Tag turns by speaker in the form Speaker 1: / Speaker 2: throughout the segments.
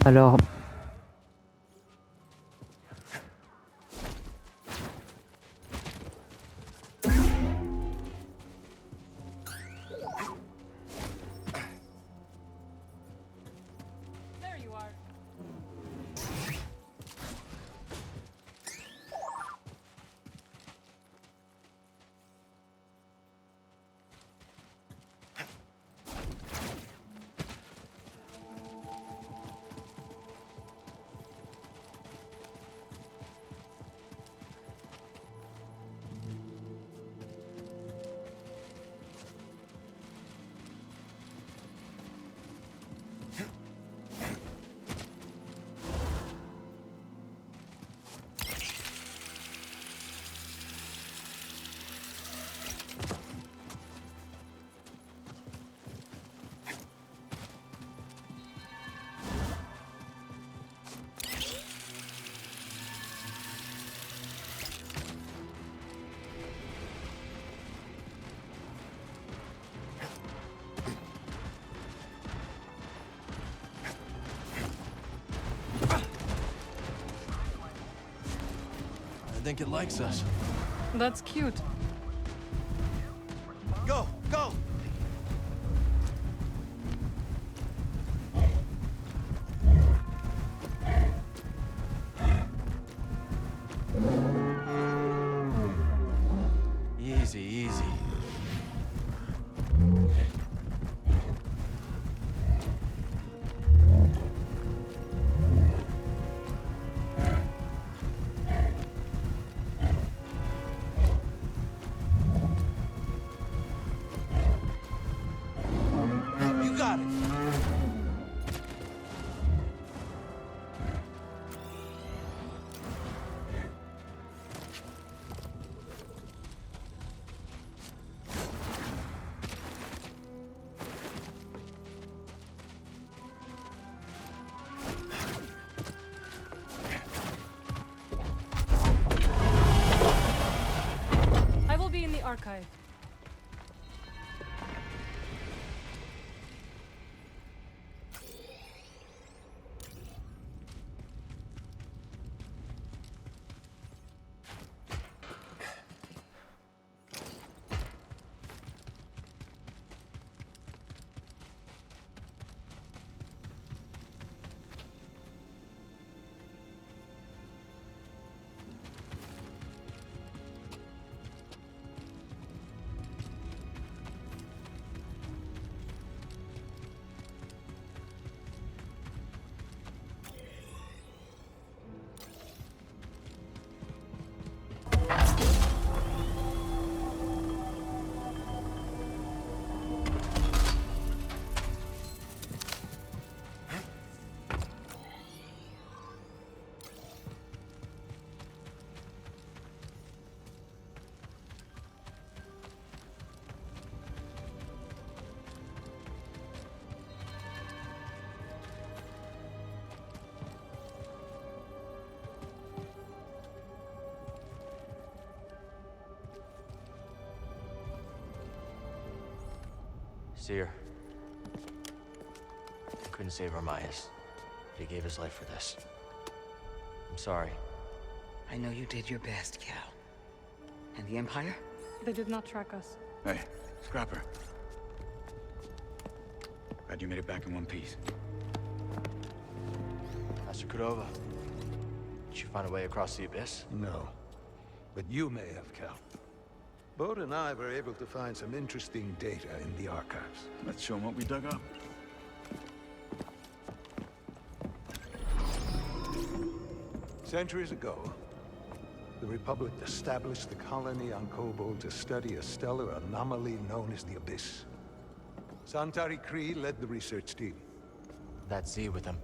Speaker 1: Alors...
Speaker 2: I think it likes us.
Speaker 3: That's cute.
Speaker 2: Go! Go! Easy, easy. You got it.
Speaker 3: I will be in the archive.
Speaker 2: Seer. Couldn't save Armias. He gave his life for this. I'm sorry.
Speaker 4: I know you did your best, Cal. And the Empire?
Speaker 3: They did not track us.
Speaker 5: Hey, Scrapper. Glad you made it back in one piece.
Speaker 2: Master Cordova, did you find a way across the abyss?
Speaker 6: No. But you may have, Cal. Bode and I were able to find some interesting data in the archives.
Speaker 5: Let's show them what we dug up.
Speaker 6: Centuries ago, the Republic established the colony on Koboh to study a stellar anomaly known as the Abyss. Santari Khri led the research team.
Speaker 2: That Z with him.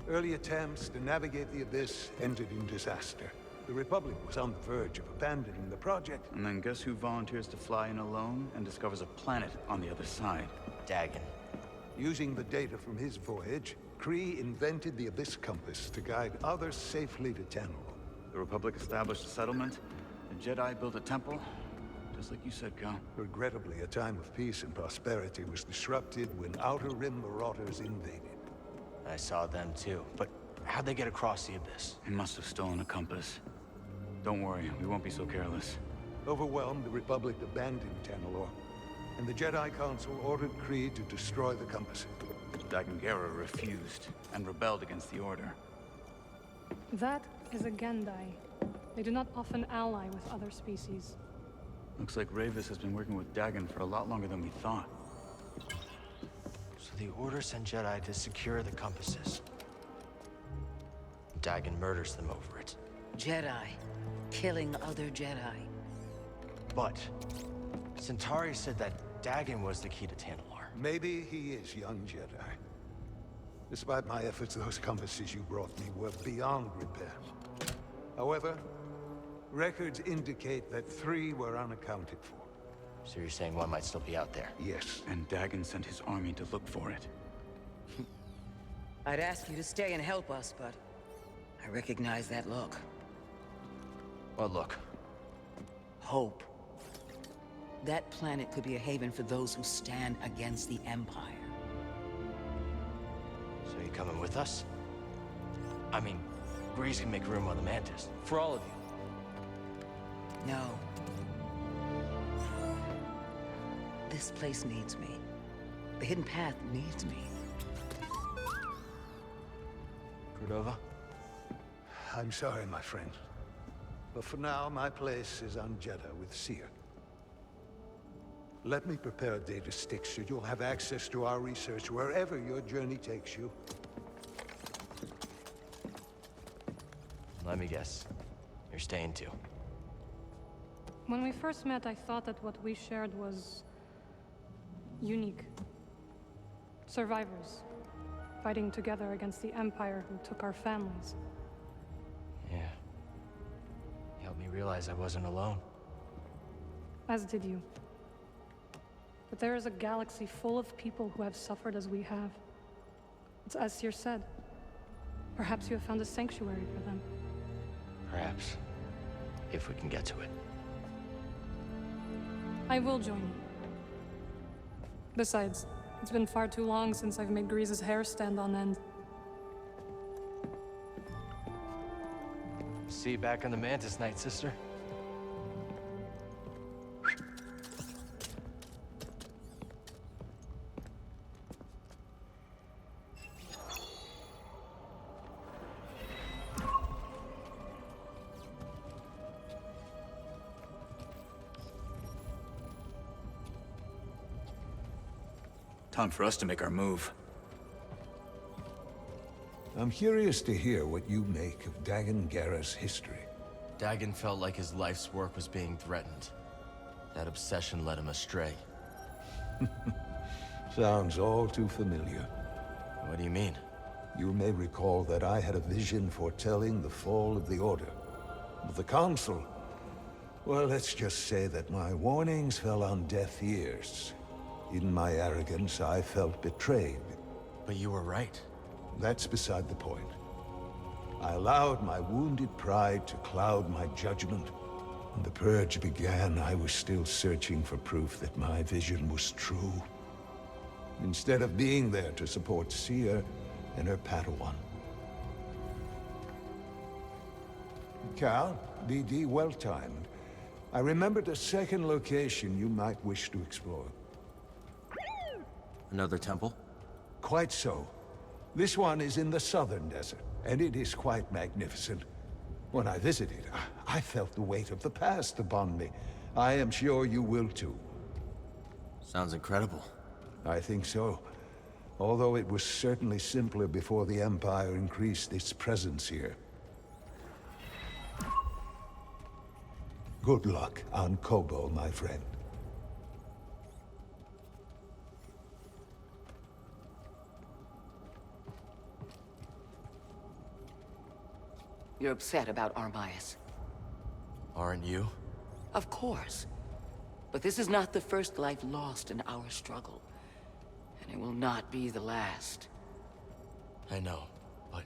Speaker 6: Early attempts to navigate the Abyss ended in disaster. The Republic was on the verge of abandoning the project.
Speaker 5: And then guess who volunteers to fly in alone and discovers a planet on the other side?
Speaker 2: Dagon.
Speaker 6: Using the data from his voyage, Khri invented the Abyss Compass to guide others safely to Tenel.
Speaker 5: The Republic established a settlement, the Jedi built a temple, just like you said, Cal.
Speaker 6: Regrettably, a time of peace and prosperity was disrupted when Outer Rim marauders invaded.
Speaker 2: I saw them too, but how'd they get across the abyss?
Speaker 5: He must have stolen a compass. Don't worry, we won't be so careless.
Speaker 6: Overwhelmed, the Republic abandoned Tanalorr, and the Jedi Council ordered Creed to destroy the compass.
Speaker 5: Dagan Gera refused and rebelled against the Order.
Speaker 3: That is a Gendai. They do not often ally with other species.
Speaker 5: Looks like Ravis has been working with Dagan for a lot longer than we thought.
Speaker 2: So the Order sent Jedi to secure the compasses. Dagan murders them over it.
Speaker 4: Jedi. Killing other Jedi.
Speaker 2: But Centauri said that Dagan was the key to Tanalorr.
Speaker 6: Maybe he is young Jedi. Despite my efforts, those compasses you brought me were beyond repair. However, records indicate that 3 were unaccounted for.
Speaker 2: So you're saying one might still be out there?
Speaker 6: Yes.
Speaker 5: And Dagan sent his army to look for it.
Speaker 4: I'd ask you to stay and help us, but I recognize that look.
Speaker 2: Well, look.
Speaker 4: Hope. That planet could be a haven for those who stand against the Empire.
Speaker 2: So you coming with us? I mean, Grease can make room on the Mantis. For all of you.
Speaker 4: No. This place needs me. The Hidden Path needs me.
Speaker 2: Cordova?
Speaker 6: I'm sorry, my friend. But for now, my place is on Jedha with Seer. Let me prepare a data stick so you'll have access to our research wherever your journey takes you.
Speaker 2: Let me guess. You're staying too.
Speaker 3: When we first met, I thought that what we shared was unique. Survivors, fighting together against the Empire who took our families.
Speaker 2: Yeah. You helped me realize I wasn't alone.
Speaker 3: As did you. But there is a galaxy full of people who have suffered as we have. It's as Seer said. Perhaps you have found a sanctuary for them.
Speaker 2: Perhaps. If we can get to it.
Speaker 3: I will join you. Besides, it's been far too long since I've made Grease's hair stand on end.
Speaker 2: See you back on the Mantis night, sister.
Speaker 5: Time for us to make our move.
Speaker 6: I'm curious to hear what you make of Dagan Gera's history.
Speaker 2: Dagan felt like his life's work was being threatened. That obsession led him astray.
Speaker 6: Sounds all too familiar.
Speaker 2: What do you mean?
Speaker 6: You may recall that I had a vision foretelling the fall of the Order. But the Council... well, let's just say that my warnings fell on deaf ears. In my arrogance, I felt betrayed.
Speaker 2: But you were right.
Speaker 6: That's beside the point. I allowed my wounded pride to cloud my judgment. When the Purge began, I was still searching for proof that my vision was true. Instead of being there to support Seer and her Padawan. Cal, BD, well-timed. I remembered a second location you might wish to explore.
Speaker 2: Another temple?
Speaker 6: Quite so. This one is in the southern desert, and it is quite magnificent. When I visited, I felt the weight of the past upon me. I am sure you will too.
Speaker 2: Sounds incredible.
Speaker 6: I think so. Although it was certainly simpler before the Empire increased its presence here. Good luck on Koboh, my friend.
Speaker 4: You're upset about Armias.
Speaker 2: Aren't you?
Speaker 4: Of course. But this is not the first life lost in our struggle. And it will not be the last.
Speaker 2: I know, but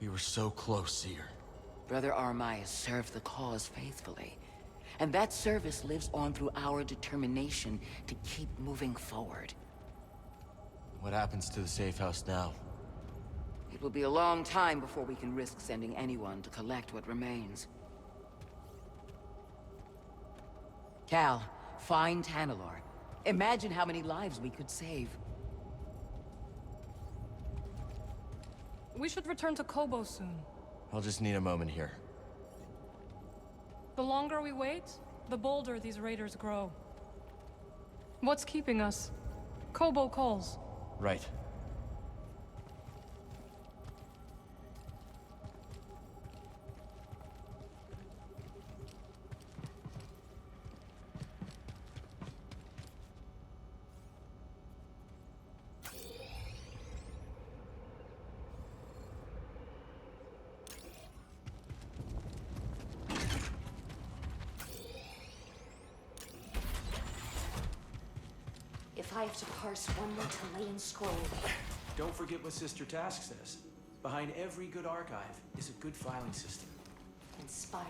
Speaker 2: we were so close, Seer.
Speaker 4: Brother Armias served the cause faithfully. And that service lives on through our determination to keep moving forward.
Speaker 2: What happens to the safe house now?
Speaker 4: It will be a long time before we can risk sending anyone to collect what remains. Cal, find Tanalor. Imagine how many lives we could save.
Speaker 3: We should return to Koboh soon.
Speaker 2: I'll just need a moment here.
Speaker 3: The longer we wait, the bolder these raiders grow. What's keeping us? Koboh calls.
Speaker 2: Right.
Speaker 1: I have to parse one Matillion scroll.
Speaker 7: Don't forget what Sister Task says. Behind every good archive is a good filing system.
Speaker 1: Inspiring.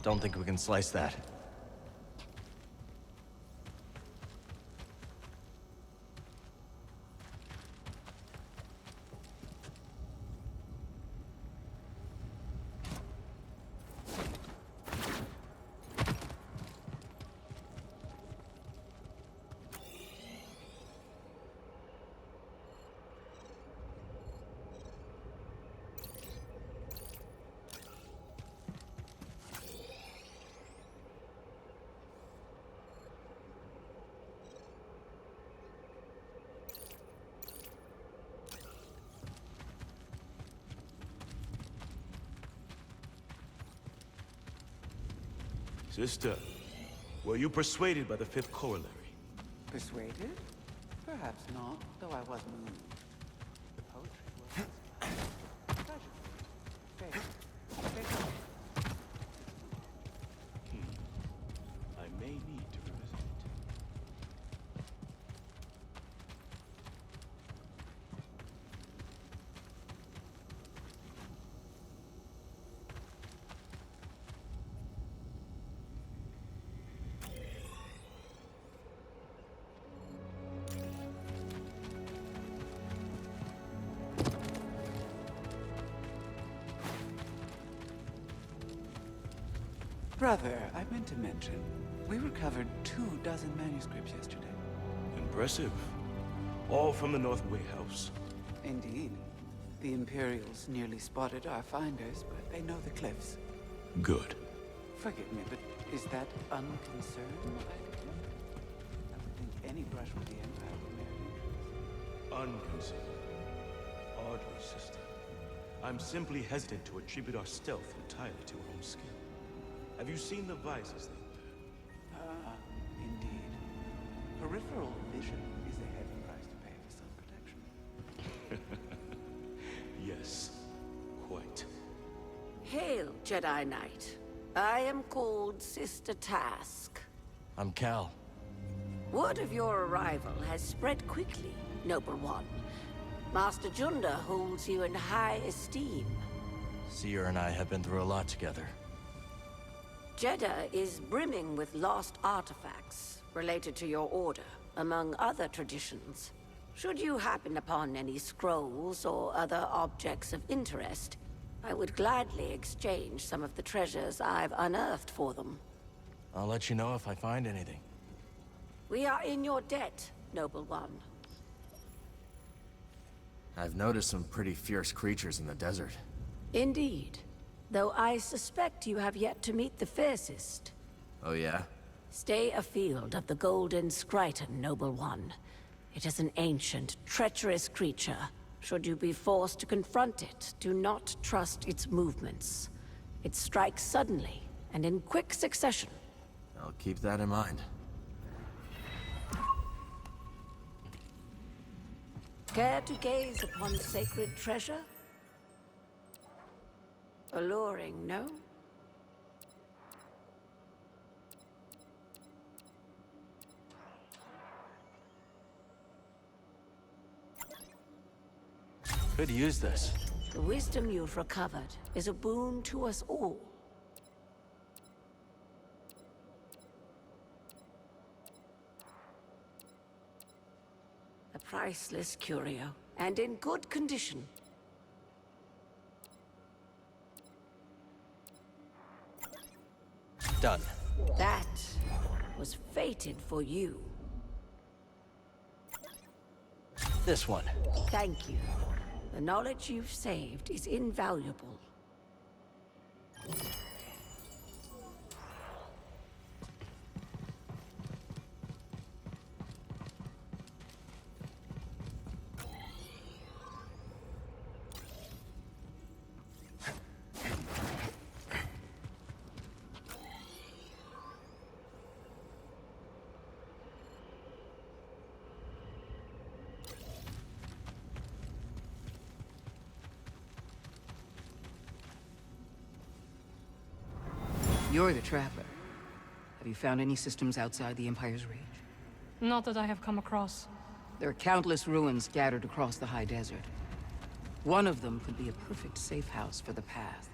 Speaker 2: Don't think we can slice that.
Speaker 8: Sister, were you persuaded by the fifth corollary?
Speaker 9: Persuaded? Perhaps not, though I was moved. The poetry was... pleasure. Faith.
Speaker 8: I may need to revisit it.
Speaker 9: Brother, I meant to mention, we recovered 24 manuscripts yesterday.
Speaker 8: Impressive. All from the North Way House.
Speaker 9: Indeed. The Imperials nearly spotted our finders, but they know the cliffs.
Speaker 8: Good.
Speaker 9: Forgive me, but is that unconcern I detect? I would think any brush with the Empire would merit interest.
Speaker 8: Unconsidered. Oddly, sister. I'm simply hesitant to attribute our stealth entirely to our own skill. Have you seen the visors they wear?
Speaker 9: Ah, indeed. Peripheral vision is a heavy price to pay for some protection.
Speaker 8: Yes, quite.
Speaker 4: Hail, Jedi Knight. I am called Sister Task.
Speaker 2: I'm Cal.
Speaker 4: Word of your arrival has spread quickly, Noble One. Master Junda holds you in high esteem.
Speaker 2: Seer and I have been through a lot together.
Speaker 4: Jedha is brimming with lost artifacts related to your order, among other traditions. Should you happen upon any scrolls or other objects of interest, I would gladly exchange some of the treasures I've unearthed for them.
Speaker 2: I'll let you know if I find anything.
Speaker 4: We are in your debt, Noble One.
Speaker 2: I've noticed some pretty fierce creatures in the desert.
Speaker 4: Indeed. Though I suspect you have yet to meet the fiercest.
Speaker 2: Oh yeah?
Speaker 4: Stay afield of the Golden Skryton, Noble One. It is an ancient, treacherous creature. Should you be forced to confront it, do not trust its movements. It strikes suddenly, and in quick succession.
Speaker 2: Oh I'll keep that in mind.
Speaker 4: Care to gaze upon sacred treasure? Alluring, no?
Speaker 2: Could use this.
Speaker 4: The wisdom you've recovered is a boon to us all. A priceless curio, and in good condition.
Speaker 2: Done.
Speaker 4: That was fated for you.
Speaker 2: This one.
Speaker 4: Thank you. The knowledge you've saved is invaluable.
Speaker 10: You're the Traveler. Have you found any systems outside the Empire's range?
Speaker 3: Not that I have come across.
Speaker 10: There are countless ruins scattered across the high desert. One of them could be a perfect safe house for the Path.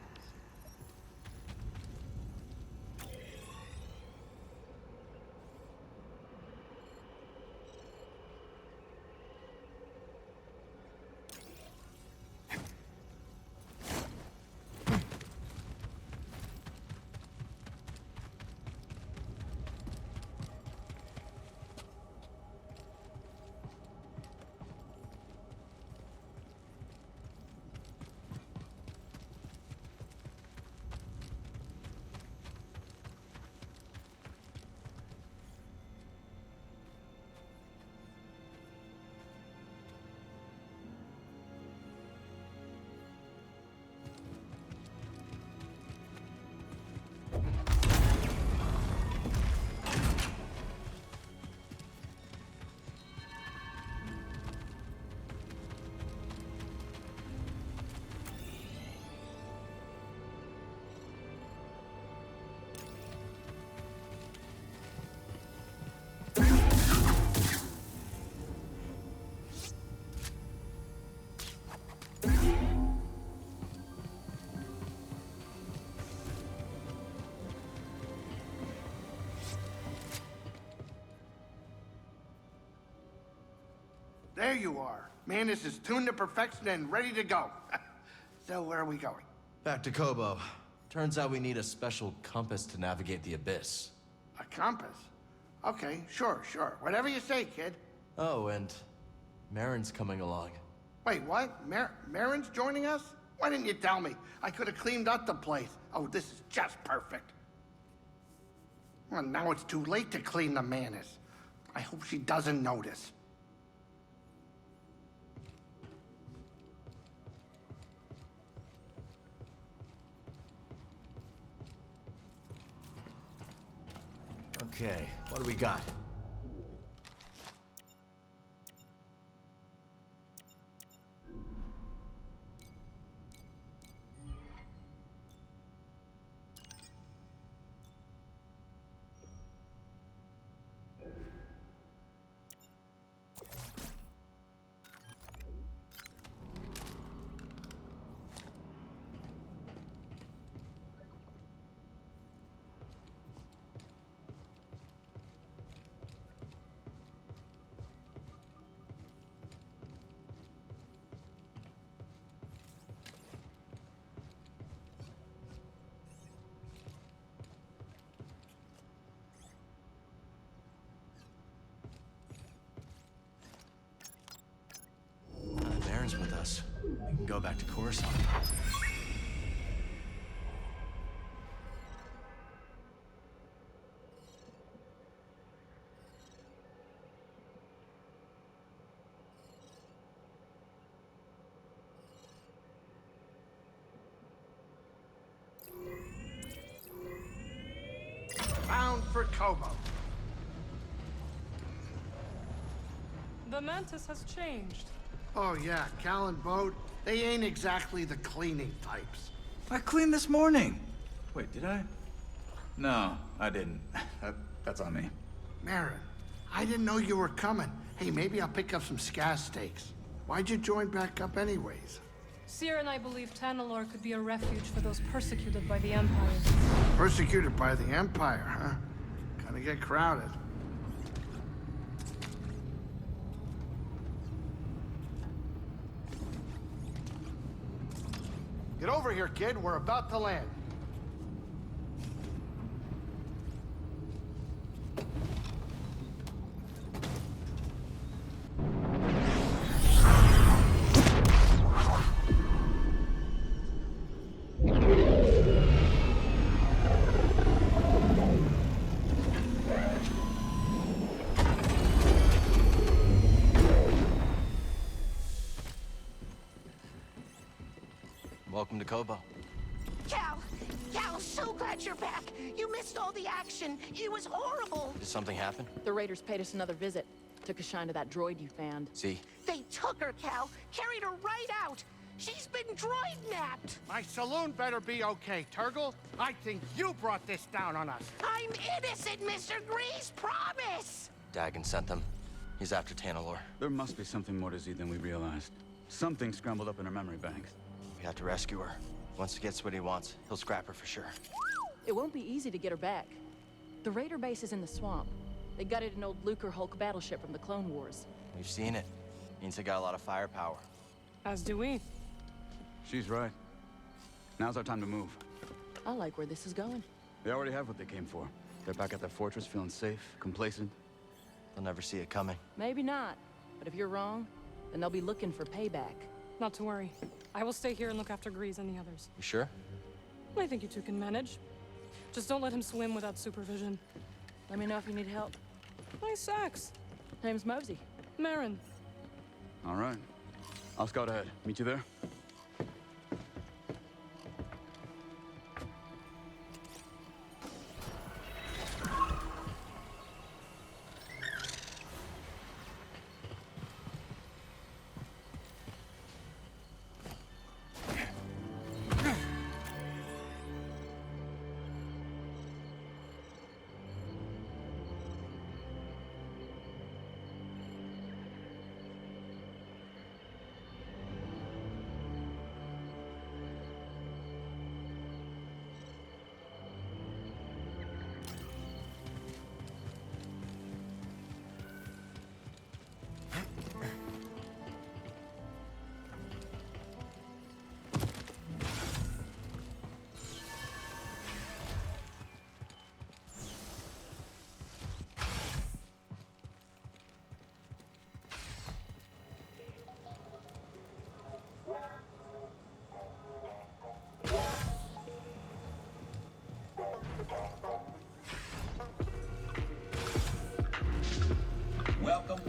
Speaker 11: There you are. Manus is tuned to perfection and ready to go. So where are we going?
Speaker 2: Back to Koboh. Turns out we need a special compass to navigate the abyss.
Speaker 11: A compass? Okay, sure. Whatever you say, kid.
Speaker 2: Oh, and Merrin's coming along.
Speaker 11: Wait, what? Merrin's joining us? Why didn't you tell me? I could have cleaned up the place. Oh, this is just perfect. Well, now it's too late to clean the Manus. I hope she doesn't notice.
Speaker 2: Okay, what do we got? Merrin's with us. We can go back to Coruscant.
Speaker 11: Found for Koboh.
Speaker 3: The mantis has changed.
Speaker 11: Oh yeah, Cal and Bode, they ain't exactly the cleaning types.
Speaker 5: I cleaned this morning. Wait, did I? No, I didn't. That's on me.
Speaker 11: Merrin, I didn't know you were coming. Hey, maybe I'll pick up some scat steaks. Why'd you join back up anyways?
Speaker 3: Seer and I believe Tanalorr could be a refuge for those persecuted by the Empire.
Speaker 11: Persecuted by the Empire, huh? Gonna get crowded. Get over here, kid. We're about to land.
Speaker 2: Welcome to Koboh.
Speaker 12: Cal, so glad you're back. You missed all the action. It was horrible.
Speaker 2: Did something happen?
Speaker 13: The Raiders paid us another visit. Took a shine to that droid you found.
Speaker 2: See?
Speaker 12: They took her, Cal. Carried her right out. She's been droid-napped.
Speaker 11: My saloon better be okay, Turgle. I think you brought this down on us.
Speaker 12: I'm innocent, Mr. Grease. Promise.
Speaker 2: Dagon sent them. He's after Tanalorr.
Speaker 5: There must be something more to Z than we realized. Something scrambled up in her memory banks.
Speaker 2: We have to rescue her. Once he gets what he wants, he'll scrap her for sure.
Speaker 13: It won't be easy to get her back. The Raider base is in the swamp. They gutted an old Lucre Hulk battleship from the Clone Wars.
Speaker 2: We've seen it. Means they got a lot of firepower.
Speaker 3: As do we.
Speaker 5: She's right. Now's our time to move.
Speaker 13: I like where this is going.
Speaker 5: They already have what they came for. They're back at their fortress, feeling safe, complacent.
Speaker 2: They'll never see it coming.
Speaker 13: Maybe not. But if you're wrong, then they'll be looking for payback.
Speaker 3: Not to worry. I will stay here and look after Grease and the others.
Speaker 2: You sure?
Speaker 3: I think you two can manage. Just don't let him swim without supervision.
Speaker 13: Let me know if you need help.
Speaker 3: Nice axe.
Speaker 13: Name's Mosey.
Speaker 3: Merrin.
Speaker 5: All right. I'll scout ahead. Meet you there?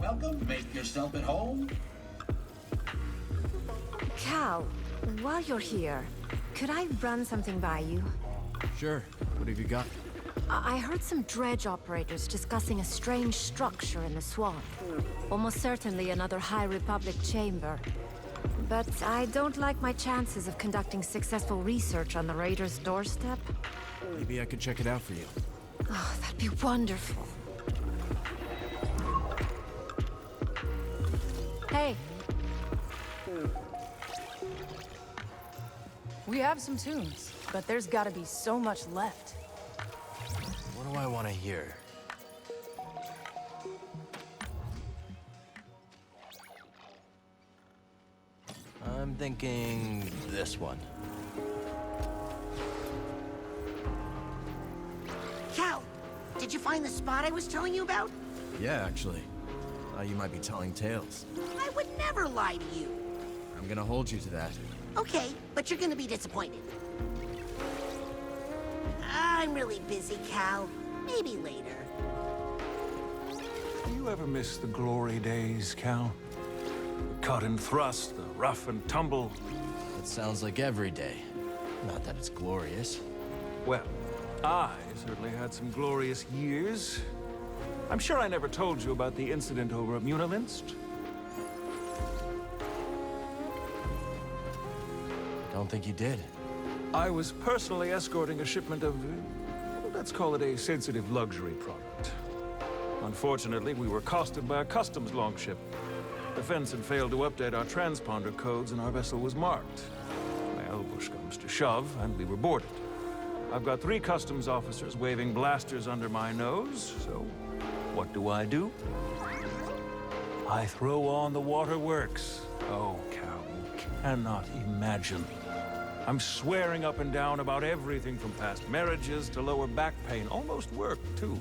Speaker 14: Welcome. Make yourself at home.
Speaker 1: Cal, while you're here, could I run something by you?
Speaker 2: Sure. What have you got?
Speaker 1: I heard some dredge operators discussing a strange structure in the swamp. Almost certainly another High Republic chamber. But I don't like my chances of conducting successful research on the Raiders' doorstep.
Speaker 2: Maybe I could check it out for you.
Speaker 1: Oh, that'd be wonderful. Hey.
Speaker 13: We have some tunes, but there's gotta be so much left.
Speaker 2: What do I want to hear? I'm thinking this one.
Speaker 12: Cal, did you find the spot I was telling you about?
Speaker 2: Yeah, actually. You might be telling tales.
Speaker 12: I would never lie to you.
Speaker 2: I'm gonna hold you to that.
Speaker 12: Okay, but you're gonna be disappointed. I'm really busy, Cal. Maybe later.
Speaker 6: Do you ever miss the glory days, Cal? The cut and thrust, the rough and tumble.
Speaker 2: That sounds like every day. Not that it's glorious.
Speaker 6: Well,
Speaker 15: I certainly had some glorious years. I'm sure I never told you about the incident over at Munilinst.
Speaker 2: Don't think you did.
Speaker 15: I was personally escorting a shipment of, let's call it a sensitive luxury product. Unfortunately, we were accosted by a customs longship. The Fenton failed to update our transponder codes and our vessel was marked. Well, push comes to shove, and we were boarded. I've got 3 customs officers waving blasters under my nose, so what do? I throw on the waterworks. Oh, Cal, you cannot imagine. I'm swearing up and down about everything from past marriages to lower back pain. Almost work, too.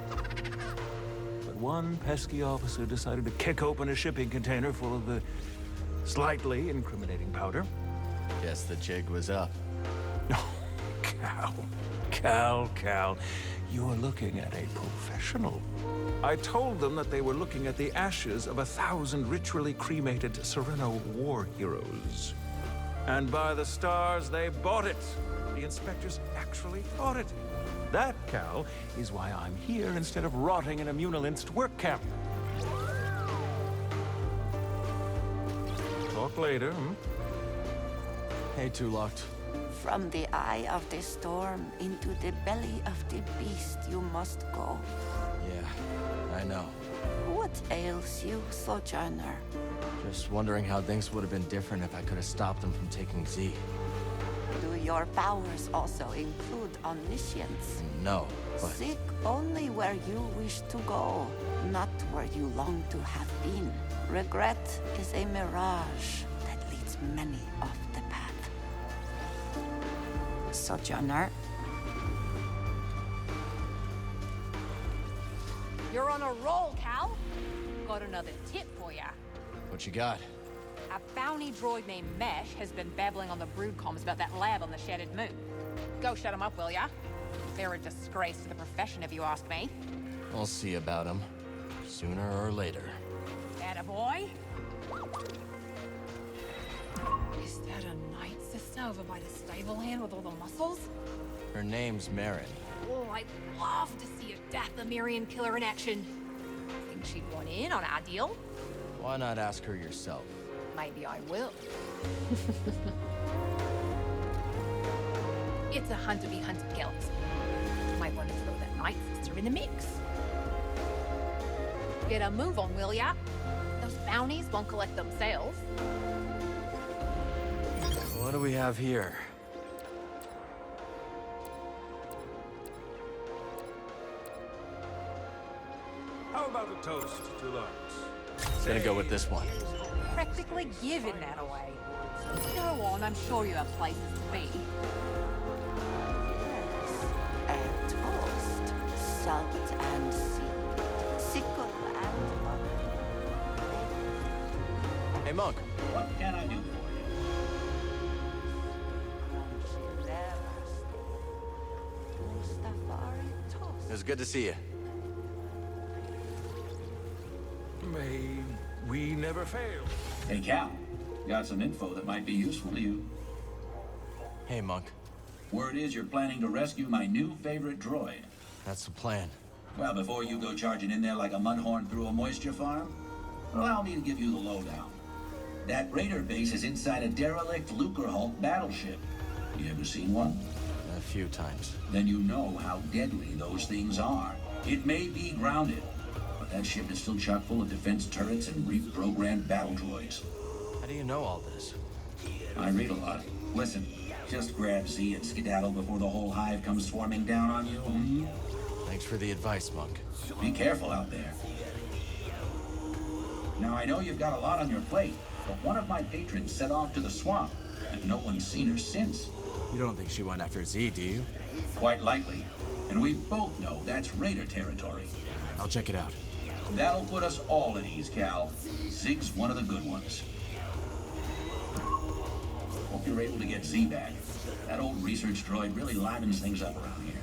Speaker 15: But one pesky officer decided to kick open a shipping container full of the slightly incriminating powder.
Speaker 2: Guess the jig was up.
Speaker 15: Cal, you're looking at a professional. I told them that they were looking at the ashes of 1,000 ritually cremated Sereno war heroes. And by the stars, they bought it. The inspectors actually bought it. That, Cal, is why I'm here instead of rotting in a Munilinst work camp. Talk later,
Speaker 2: Hey, Tulocked.
Speaker 4: From the eye of the storm into the belly of the beast you must go.
Speaker 2: Yeah, I know.
Speaker 4: What ails you, Sojourner?
Speaker 2: Just wondering how things would have been different if I could have stopped them from taking Z.
Speaker 4: Do your powers also include omniscience?
Speaker 2: No, but...
Speaker 4: Seek only where you wish to go, not where you long to have been. Regret is a mirage that leads many off the path. Sojourner.
Speaker 16: You're on a roll, Cal. Got another tip for ya.
Speaker 2: What you got?
Speaker 16: A bounty droid named Mesh has been babbling on the brood comms about that lab on the Shattered Moon. Go shut him up, will ya? They're a disgrace to the profession, if you ask me.
Speaker 2: I'll see about them. Sooner or later.
Speaker 16: Attaboy. Is that a night sister over by the stable hand with all the muscles?
Speaker 2: Her name's Merrin.
Speaker 16: Oh, I'd love to see a Dathomirian killer in action. Think she'd want in on our deal?
Speaker 2: Why not ask her yourself?
Speaker 16: Maybe I will. It's a hunter-be-hunted galaxy. Might want to throw that night sister in the mix. Get a move on, will ya? Those bounties won't collect themselves.
Speaker 2: What do we have here?
Speaker 15: How about a toast to Lux?
Speaker 2: Gonna go with this one.
Speaker 16: Practically giving that away. Go on, I'm sure you have places to be.
Speaker 4: A toast, salt and seed, sickle and monk.
Speaker 2: Hey, Monk.
Speaker 14: What can I do for
Speaker 2: It was good to see you.
Speaker 15: May we never fail.
Speaker 14: you? Hey, Cal. Got some info that might be useful to you.
Speaker 2: Hey, Monk.
Speaker 14: Word is you're planning to rescue my new favorite droid.
Speaker 2: That's the plan.
Speaker 14: Well, before you go charging in there like a mudhorn through a moisture farm, allow me to give you the lowdown. That raider base is inside a derelict Lucrehulk battleship. You ever seen one?
Speaker 2: A few times.
Speaker 14: Then you know how deadly those things are. It may be grounded, but that ship is still chock full of defense turrets and reprogrammed battle droids.
Speaker 2: How do you know all this?
Speaker 14: I read a lot. Listen, just grab Z and skedaddle before the whole hive comes swarming down on you.
Speaker 2: Thanks for the advice, Monk.
Speaker 14: Be careful out there. Now, I know you've got a lot on your plate, but one of my patrons set off to the swamp, and no one's seen her since.
Speaker 2: You don't think she went after Z, do you?
Speaker 14: Quite likely. And we both know that's raider territory.
Speaker 2: I'll check it out.
Speaker 14: That'll put us all at ease, Cal. Zig's one of the good ones. Hope you're able to get Z back. That old research droid really livens things up around here.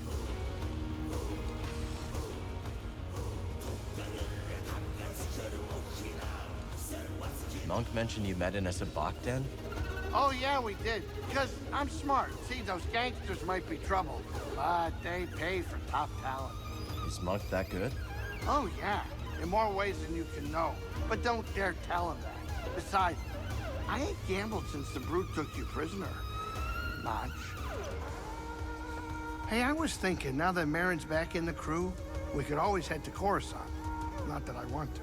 Speaker 2: Monk mentioned you met in a sabacc den?
Speaker 11: Oh, yeah, we did. Because I'm smart. See, those gangsters might be trouble, but they pay for top talent.
Speaker 2: Is Monk that good?
Speaker 11: Oh, yeah. In more ways than you can know. But don't dare tell him that. Besides, I ain't gambled since the Brood took you prisoner. Much. Hey, I was thinking, now that Merrin's back in the crew, we could always head to Coruscant. Not that I want to.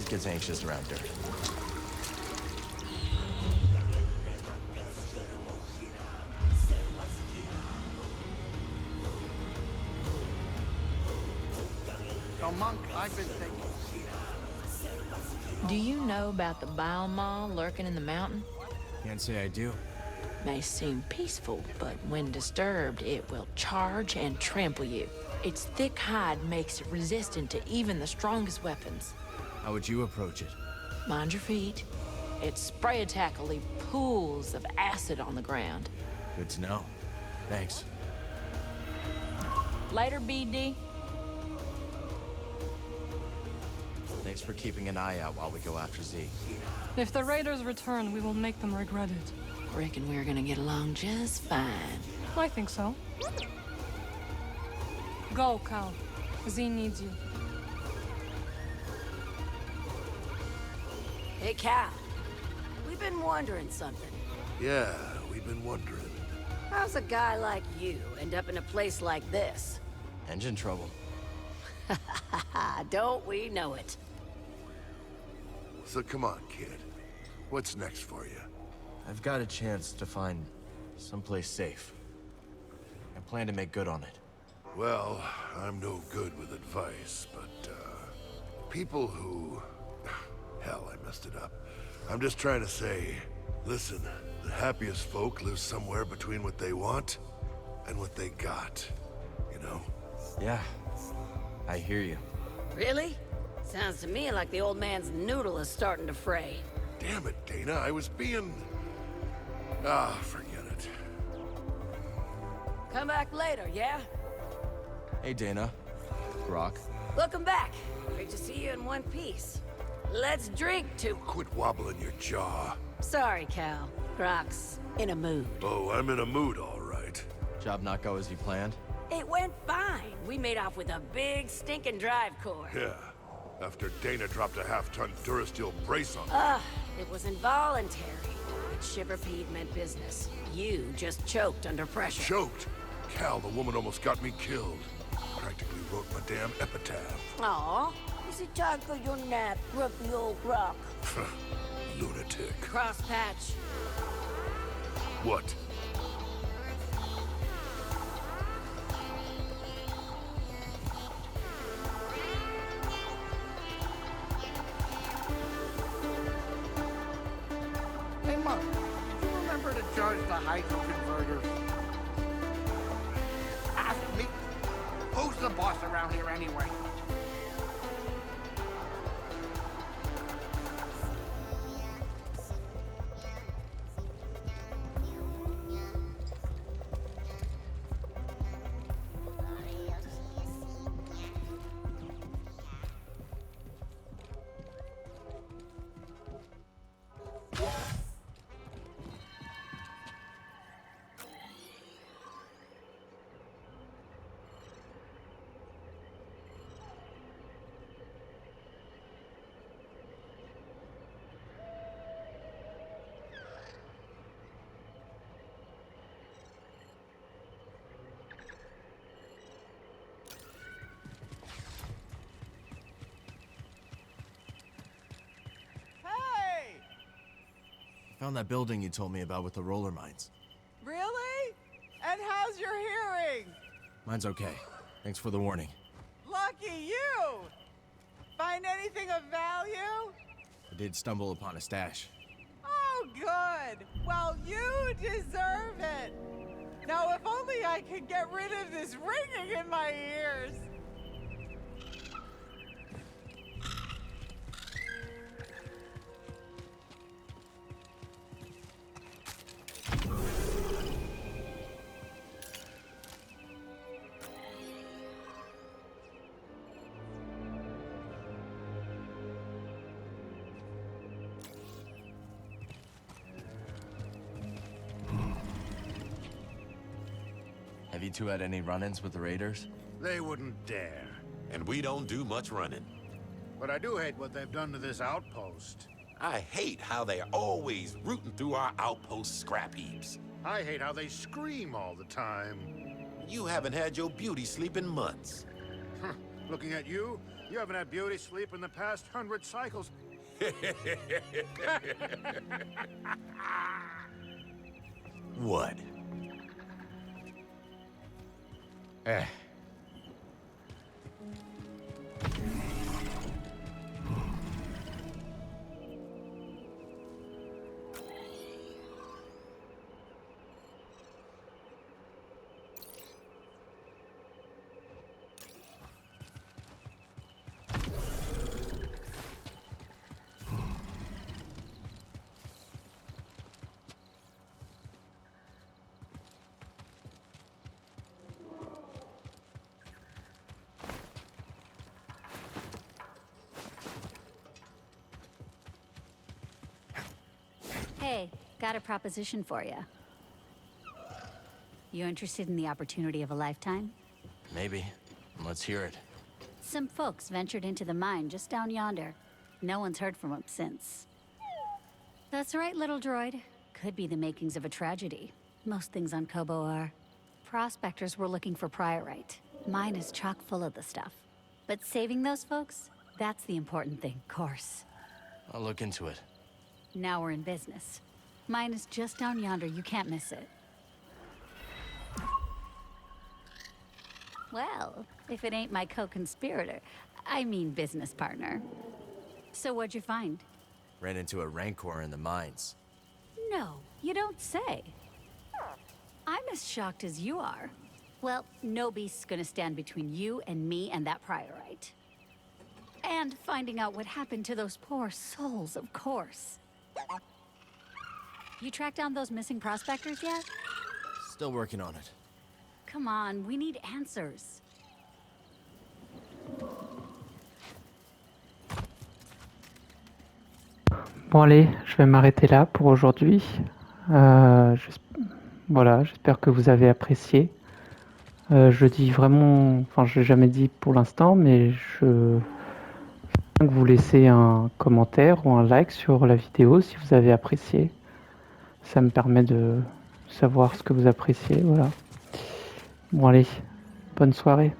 Speaker 2: Gets anxious around dirt.
Speaker 11: So, Monk, I've been thinking.
Speaker 13: Do you know about the bile maw lurking in the mountain?
Speaker 2: Can't say I do.
Speaker 13: May seem peaceful, but when disturbed, it will charge and trample you. Its thick hide makes it resistant to even the strongest weapons.
Speaker 2: How would you approach it?
Speaker 13: Mind your feet. Its spray attack will leave pools of acid on the ground.
Speaker 2: Good to know. Thanks.
Speaker 13: Later, BD.
Speaker 2: Thanks for keeping an eye out while we go after Z.
Speaker 3: If the raiders return, we will make them regret it.
Speaker 13: Reckon we're gonna get along just fine.
Speaker 3: I think so. Go, Cal. Z needs you.
Speaker 4: Hey, Cal. We've been wondering something.
Speaker 17: Yeah, we've been wondering.
Speaker 4: How's a guy like you end up in a place like this?
Speaker 2: Engine trouble.
Speaker 4: Don't we know it?
Speaker 17: So come on, kid. What's next for you?
Speaker 2: I've got a chance to find someplace safe. I plan to make good on it.
Speaker 17: Well, I'm no good with advice, but, people who... Hell, I messed it up. I'm just trying to say, listen, the happiest folk live somewhere between what they want and what they got, you know?
Speaker 2: Yeah, I hear you.
Speaker 4: Really? Sounds to me like the old man's noodle is starting to fray.
Speaker 17: Damn it, Dana, I was being... Ah, forget it.
Speaker 4: Come back later, yeah?
Speaker 2: Hey, Dana. Brock.
Speaker 4: Welcome back. Great to see you in one piece. Let's drink to...
Speaker 17: Quit wobbling your jaw.
Speaker 4: Sorry, Cal. Grok's in a mood.
Speaker 17: Oh, I'm in a mood, all right.
Speaker 2: Job not go as you planned?
Speaker 4: It went fine. We made off with a big stinking drive core.
Speaker 17: Yeah. After Dana dropped a half-ton Durasteel brace on me.
Speaker 4: It was involuntary. But Shiver Pete meant business. You just choked under pressure.
Speaker 17: Choked? Cal, the woman almost got me killed. Practically wrote my damn epitaph.
Speaker 4: Aw. Is it time for your nap, grumpy old Grok?
Speaker 17: Lunatic.
Speaker 4: Crosspatch.
Speaker 17: What?
Speaker 11: Hey, Monk, do you remember to charge the hydro converters? Ask me. Who's the boss around here anyway?
Speaker 2: Found that building you told me about with the roller mines.
Speaker 18: Really? And how's your hearing?
Speaker 2: Mine's okay. Thanks for the warning.
Speaker 18: Lucky! find anything of value?
Speaker 2: I did stumble upon a stash.
Speaker 18: Oh, good. Well, you deserve it. Now, if only I could get rid of this ringing in my ears.
Speaker 2: Have you two had any run-ins with the raiders?
Speaker 19: They wouldn't dare.
Speaker 20: And we don't do much running.
Speaker 19: But I do hate what they've done to this outpost.
Speaker 20: I hate how they're always rooting through our outpost scrap heaps.
Speaker 19: I hate how they scream all the time.
Speaker 20: You haven't had your beauty sleep in months.
Speaker 19: Looking at you, you haven't had beauty sleep in the past 100 cycles.
Speaker 2: What?
Speaker 21: Hey, got a proposition for you. You interested in the opportunity of a lifetime?
Speaker 2: Maybe. Let's hear it.
Speaker 21: Some folks ventured into the mine just down yonder. No one's heard from them since. That's right, little droid. Could be the makings of a tragedy. Most things on Koboh are. Prospectors were looking for priorite. Mine is chock full of the stuff. But saving those folks, that's the important thing, course.
Speaker 2: I'll look into it.
Speaker 21: Now we're in business. Mine is just down yonder, you can't miss it. Well, if it ain't my co-conspirator, I mean business partner. So what'd you find?
Speaker 2: Ran into a rancor in the mines.
Speaker 21: No, you don't say. I'm as shocked as you are. Well, no beast's gonna stand between you and me and that priorite. And finding out what happened to those poor souls, of course. You tracked down those missing prospectors yet?
Speaker 2: Still working on it.
Speaker 21: Come on, we need answers.
Speaker 22: Bon allez, je vais m'arrêter là pour aujourd'hui. Voilà, j'espère que vous avez apprécié. Je dis vraiment, enfin je l'ai jamais dit pour l'instant, mais je veux que vous laissez un commentaire ou un like sur la vidéo si vous avez apprécié. Ça me permet de savoir ce que vous appréciez, voilà. Bon allez, bonne soirée.